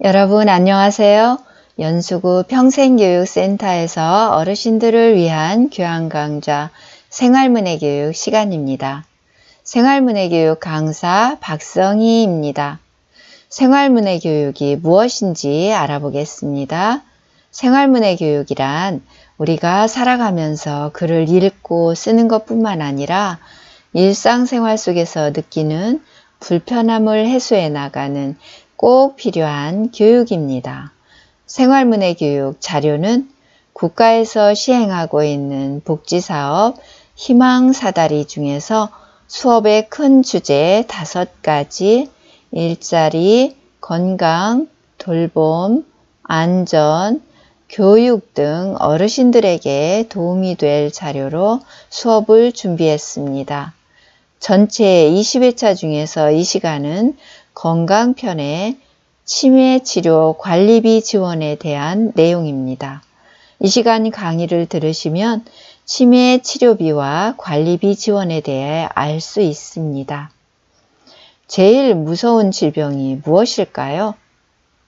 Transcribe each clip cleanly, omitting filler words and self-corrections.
여러분 안녕하세요. 연수구 평생교육센터에서 어르신들을 위한 교양 강좌 생활문화교육 시간입니다. 생활문화교육 강사 박성희입니다. 생활문화교육이 무엇인지 알아보겠습니다. 생활문화교육이란 우리가 살아가면서 글을 읽고 쓰는 것뿐만 아니라 일상생활 속에서 느끼는 불편함을 해소해 나가는 꼭 필요한 교육입니다. 생활문화교육 자료는 국가에서 시행하고 있는 복지사업 희망사다리 중에서 수업의 큰 주제 5가지 일자리, 건강, 돌봄, 안전, 교육 등 어르신들에게 도움이 될 자료로 수업을 준비했습니다. 전체 20회차 중에서 이 시간은 건강편의 치매치료 관리비 지원에 대한 내용입니다. 이 시간 강의를 들으시면 치매 치료비와 관리비 지원에 대해 알 수 있습니다. 제일 무서운 질병이 무엇일까요?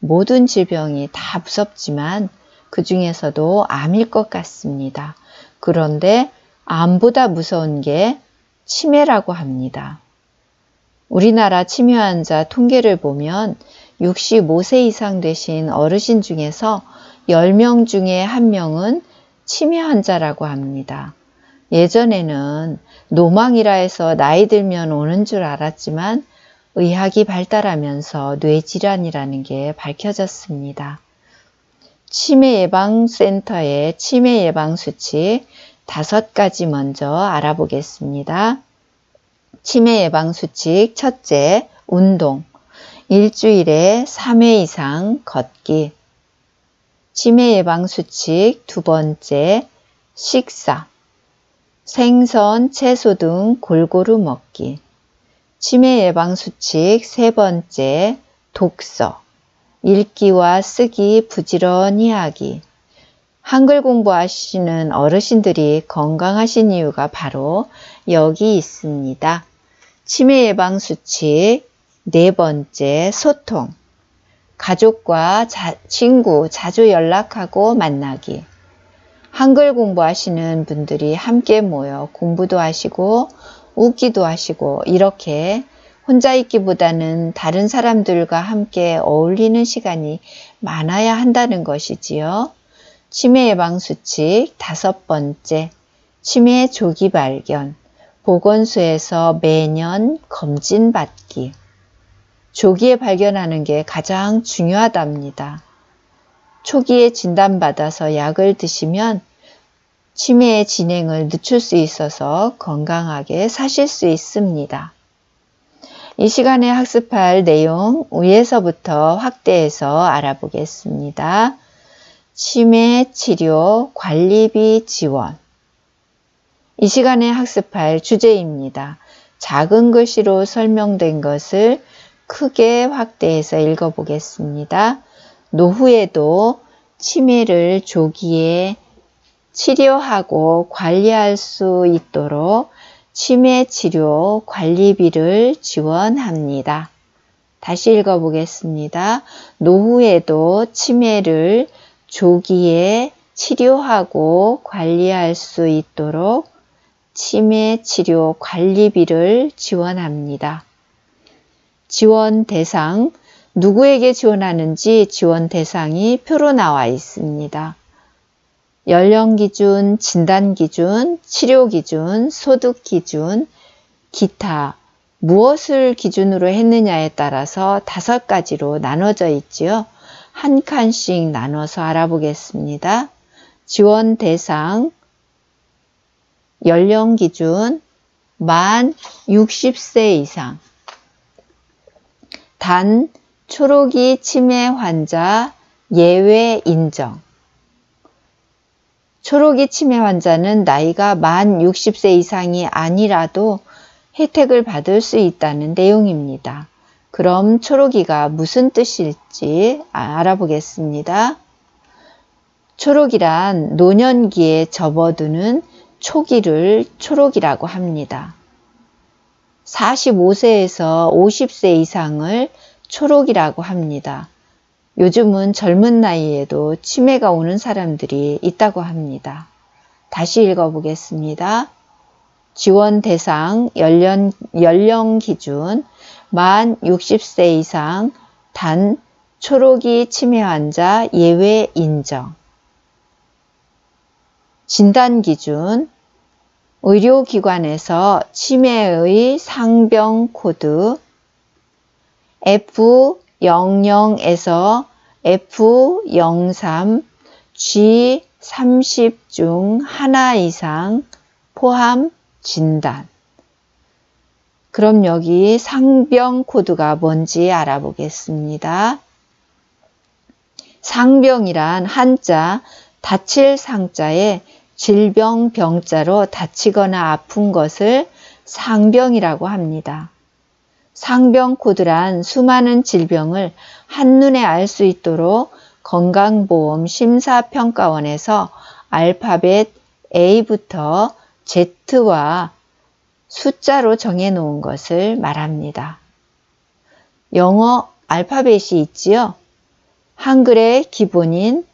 모든 질병이 다 무섭지만 그 중에서도 암일 것 같습니다. 그런데 암보다 무서운 게 치매라고 합니다. 우리나라 치매 환자 통계를 보면 65세 이상 되신 어르신 중에서 10명 중에 1명은 치매 환자라고 합니다. 예전에는 노망이라 해서 나이 들면 오는 줄 알았지만 의학이 발달하면서 뇌질환이라는 게 밝혀졌습니다. 치매예방센터의 치매 예방 수칙 5가지 먼저 알아보겠습니다. 치매 예방 수칙 첫째, 운동. 일주일에 3회 이상 걷기. 치매 예방 수칙 두 번째, 식사. 생선, 채소 등 골고루 먹기. 치매 예방 수칙 세 번째, 독서. 읽기와 쓰기 부지런히 하기. 한글 공부하시는 어르신들이 건강하신 이유가 바로 여기 있습니다. 치매 예방 수칙 네 번째, 소통. 가족과 친구 자주 연락하고 만나기. 한글 공부하시는 분들이 함께 모여 공부도 하시고 웃기도 하시고 이렇게 혼자 있기보다는 다른 사람들과 함께 어울리는 시간이 많아야 한다는 것이지요. 치매 예방 수칙 5번째, 치매 조기 발견. 보건소에서 매년 검진 받기. 조기에 발견하는 게 가장 중요하답니다. 초기에 진단받아서 약을 드시면 치매의 진행을 늦출 수 있어서 건강하게 사실 수 있습니다. 이 시간에 학습할 내용 위에서부터 확대해서 알아보겠습니다. 치매 치료 관리비 지원. 이 시간에 학습할 주제입니다. 작은 글씨로 설명된 것을 크게 확대해서 읽어보겠습니다. 노후에도 치매를 조기에 치료하고 관리할 수 있도록 치매 치료 관리비를 지원합니다. 다시 읽어보겠습니다. 노후에도 치매를 조기에 치료하고 관리할 수 있도록 치매 치료 관리비를 지원합니다. 지원 대상, 누구에게 지원하는지 지원 대상이 표로 나와 있습니다. 연령 기준, 진단 기준, 치료 기준, 소득 기준, 기타, 무엇을 기준으로 했느냐에 따라서 5가지로 나눠져 있지요. 한 칸씩 나눠서 알아보겠습니다. 지원 대상, 연령 기준, 만 60세 이상. 단, 초록이 치매 환자 예외 인정. 초록이 치매 환자는 나이가 만 60세 이상이 아니라도 혜택을 받을 수 있다는 내용입니다. 그럼 초록이가 무슨 뜻일지 알아보겠습니다. 초록이란 노년기에 접어드는 초기를 초록이라고 합니다. 45세에서 50세 이상을 초록이라고 합니다. 요즘은 젊은 나이에도 치매가 오는 사람들이 있다고 합니다. 다시 읽어보겠습니다. 지원 대상 연령 기준 만 60세 이상 단 초록이 치매 환자 예외 인정. 진단 기준 의료기관에서 치매의 상병 코드 F00에서 F03, G30 중 하나 이상 포함 진단. 그럼 여기 상병 코드가 뭔지 알아보겠습니다. 상병이란 한자 다칠 상자에 질병 병자로 다치거나 아픈 것을 상병이라고 합니다. 상병 코드란 수많은 질병을 한눈에 알 수 있도록 건강보험 심사평가원에서 알파벳 A부터 Z와 숫자로 정해놓은 것을 말합니다. 영어 알파벳이 있지요? 한글의 기본인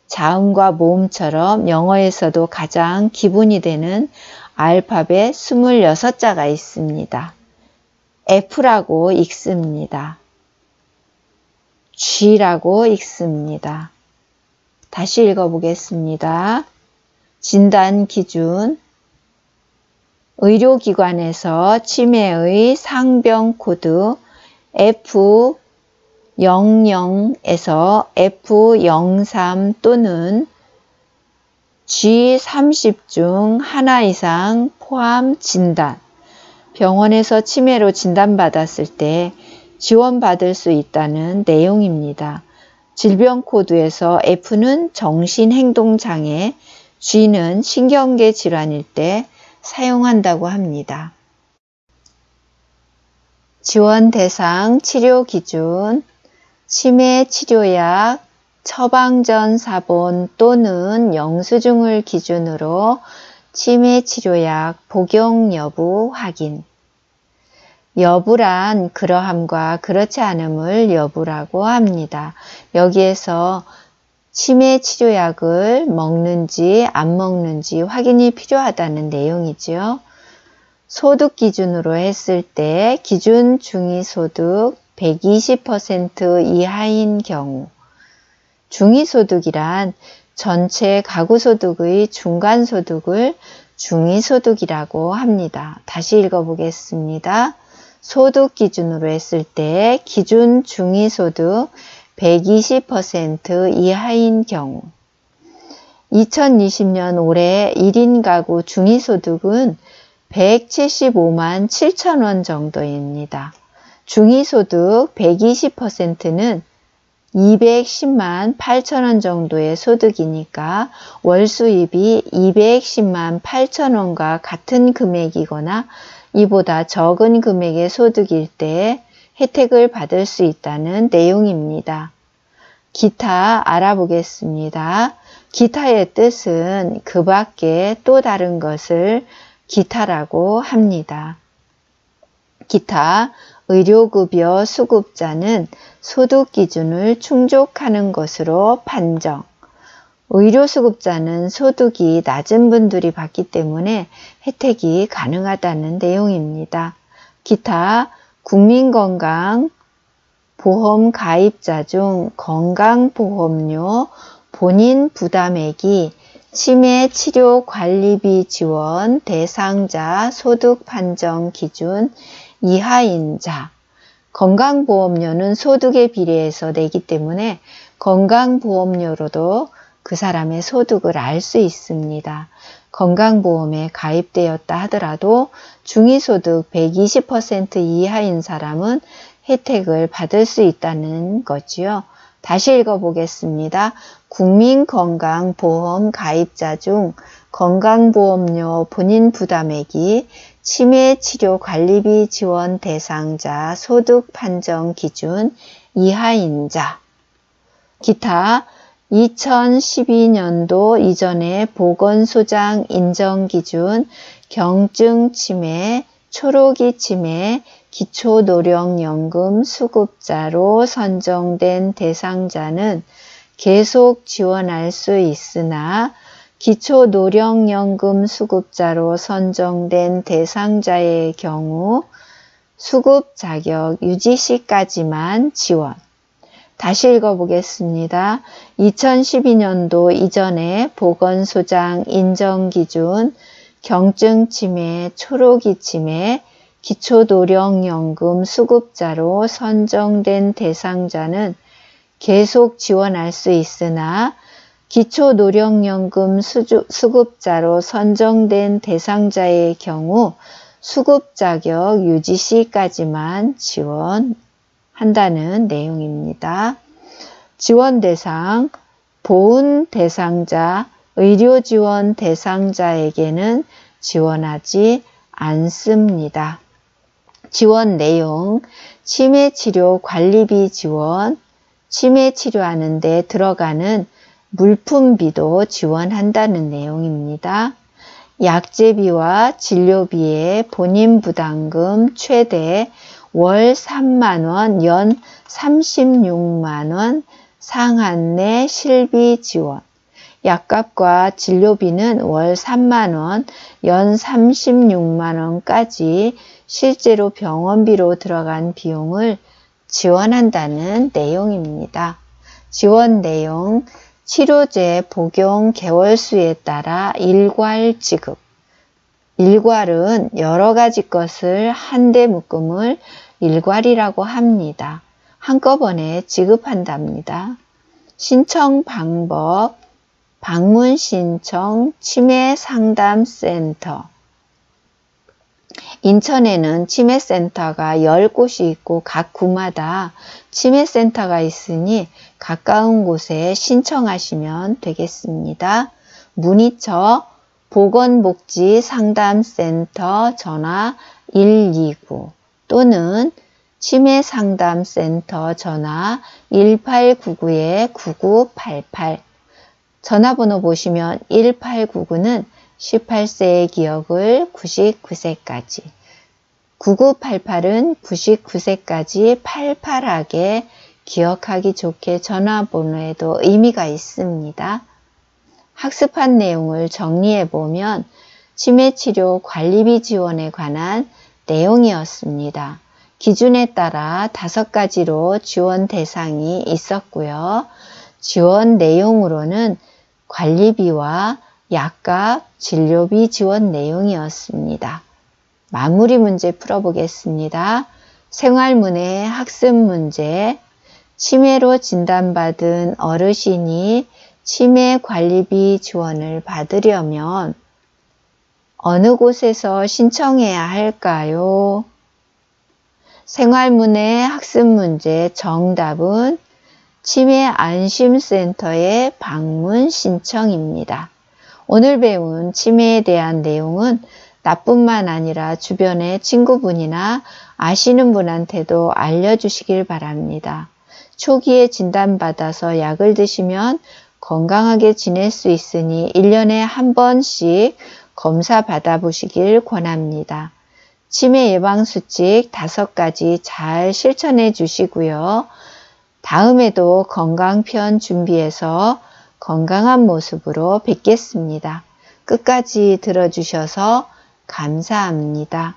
자음과 모음처럼 영어에서도 가장 기본이 되는 알파벳 26자가 있습니다. F라고 읽습니다. G라고 읽습니다. 다시 읽어보겠습니다. 진단 기준 의료기관에서 치매의 상병 코드 F00에서 F03 또는 G30 중 하나 이상 포함 진단. 병원에서 치매로 진단받았을 때 지원받을 수 있다는 내용입니다. 질병 코드에서 F는 정신행동장애, G는 신경계 질환일 때 사용한다고 합니다. 지원 대상 치료 기준 치매 치료약 처방전 사본 또는 영수증을 기준으로 치매 치료약 복용 여부 확인. 여부란 그러함과 그렇지 않음을 여부라고 합니다. 여기에서 치매 치료약을 먹는지 안 먹는지 확인이 필요하다는 내용이지요. 소득 기준으로 했을 때 기준 중위소득 120% 이하인 경우, 중위소득이란 전체 가구소득의 중간소득을 중위소득이라고 합니다. 다시 읽어보겠습니다. 소득 기준으로 했을 때 기준 중위소득 120% 이하인 경우 2020년 올해 1인 가구 중위소득은 175만 7천 원 정도입니다. 중위소득 120%는 210만 8천 원 정도의 소득이니까 월 수입이 210만 8천 원과 같은 금액이거나 이보다 적은 금액의 소득일 때 혜택을 받을 수 있다는 내용입니다. 기타 알아보겠습니다. 기타의 뜻은 그 밖에 또 다른 것을 기타라고 합니다. 기타, 의료급여 수급자는 소득 기준을 충족하는 것으로 판정. 의료수급자는 소득이 낮은 분들이 받기 때문에 혜택이 가능하다는 내용입니다. 기타, 국민건강보험 가입자 중 건강보험료 본인 부담액이 치매 치료 관리비 지원 대상자 소득 판정 기준 이하인 자, 건강보험료는 소득에 비례해서 내기 때문에 건강보험료로도 그 사람의 소득을 알 수 있습니다. 건강보험에 가입되었다 하더라도 중위소득 120% 이하인 사람은 혜택을 받을 수 있다는 거지요. 다시 읽어보겠습니다. 국민건강보험 가입자 중 건강보험료 본인 부담액이 치매 치료 관리비 지원 대상자 소득 판정 기준 이하인 자. 기타 2012년도 이전의 보건소장 인정기준 경증 치매, 초록이 치매, 기초노령연금 수급자로 선정된 대상자는 계속 지원할 수 있으나 기초노령연금 수급자로 선정된 대상자의 경우 수급 자격 유지 시까지만 지원. 다시 읽어보겠습니다. 2012년도 이전에 보건소장 인정기준, 경증치매, 초록이치매, 기초노령연금 수급자로 선정된 대상자는 계속 지원할 수 있으나 기초노령연금 수급자로 선정된 대상자의 경우 수급 자격 유지 시까지만 지원한다는 내용입니다. 지원 대상, 보훈 대상자, 의료 지원 대상자에게는 지원하지 않습니다. 지원 내용, 치매치료 관리비 지원, 치매 치료하는 데 들어가는 물품비도 지원한다는 내용입니다. 약제비와 진료비의 본인 부담금 최대 월 3만원, 연 36만원 상한 내 실비 지원. 약값과 진료비는 월 3만원, 연 36만원까지 실제로 병원비로 들어간 비용을 지원한다는 내용입니다. 지원 내용, 치료제 복용 개월수에 따라 일괄 지급. 일괄은 여러 가지 것을 한데 묶음을 일괄이라고 합니다. 한꺼번에 지급한답니다. 신청 방법, 방문 신청, 치매상담센터. 인천에는 치매센터가 10곳이 있고 각 구마다 치매센터가 있으니 가까운 곳에 신청하시면 되겠습니다. 문의처 보건복지상담센터 전화 129 또는 치매상담센터 전화 1899-9988 전화번호 보시면 1899는 18세의 기억을 99세까지 9988은 99세까지 팔팔하게 기억하기 좋게 전화번호에도 의미가 있습니다. 학습한 내용을 정리해보면 치매치료 관리비 지원에 관한 내용이었습니다. 기준에 따라 5가지로 지원 대상이 있었고요. 지원 내용으로는 관리비와 약값, 진료비 지원 내용이었습니다. 마무리 문제 풀어보겠습니다. 생활문의 학습 문제, 치매로 진단받은 어르신이 치매 관리비 지원을 받으려면 어느 곳에서 신청해야 할까요? 생활문의 학습 문제 정답은 치매 안심센터의 방문 신청입니다. 오늘 배운 치매에 대한 내용은 나뿐만 아니라 주변의 친구분이나 아시는 분한테도 알려주시길 바랍니다. 초기에 진단받아서 약을 드시면 건강하게 지낼 수 있으니 1년에 한 번씩 검사 받아보시길 권합니다. 치매 예방수칙 5가지 잘 실천해 주시고요. 다음에도 건강편 준비해서 건강한 모습으로 뵙겠습니다. 끝까지 들어주셔서 감사합니다.